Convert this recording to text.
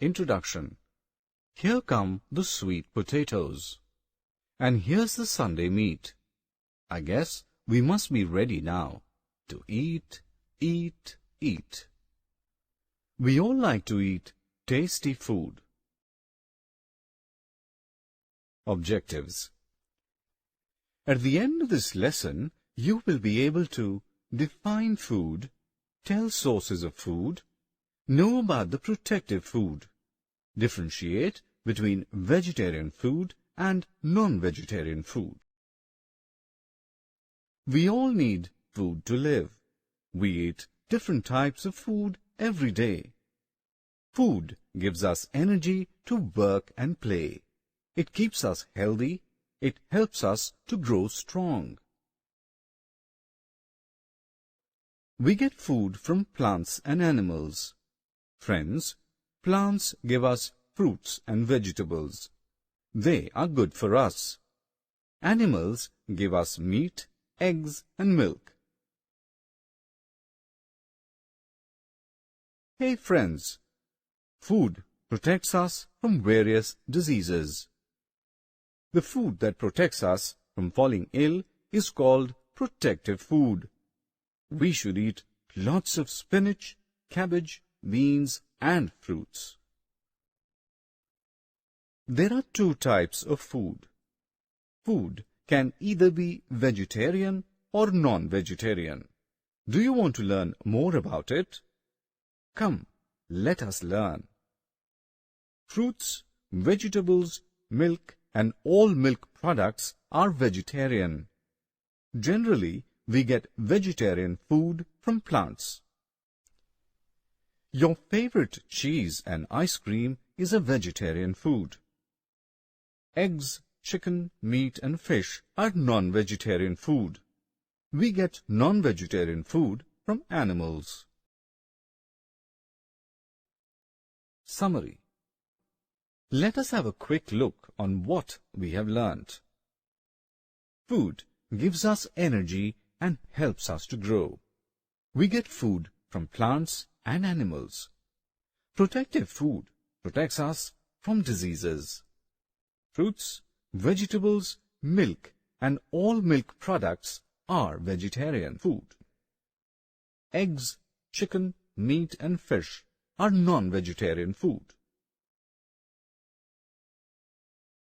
Introduction. Here come the sweet potatoes. And here's the Sunday meat. I guess we must be ready now to eat, eat, eat. We all like to eat tasty food. Objectives. At the end of this lesson, you will be able to define food, tell sources of food, know about the protective food, differentiate between vegetarian food and non-vegetarian food. We all need food to live. We eat different types of food every day. Food gives us energy to work and play. It keeps us healthy. It helps us to grow strong. We get food from plants and animals. Friends, plants give us fruits and vegetables. They are good for us. Animals give us meat, eggs, and milk. Hey friends, food protects us from various diseases. The food that protects us from falling ill is called protective food. We should eat lots of spinach, cabbage, beans, and fruits. There are two types of food. Food can either be vegetarian or non-vegetarian. Do you want to learn more about it? Come, let us learn. Fruits, vegetables, milk, and all milk products are vegetarian. Generally, we get vegetarian food from plants. Your favorite cheese and ice cream is a vegetarian food. Eggs, chicken, meat, and fish are non-vegetarian food. We get non-vegetarian food from animals. Summary. Let us have a quick look on what we have learnt. Food gives us energy and helps us to grow. We get food from plants and animals. Protective food protects us from diseases. Fruits, vegetables, milk, and all milk products are vegetarian food. Eggs, chicken, meat, and fish are non-vegetarian food.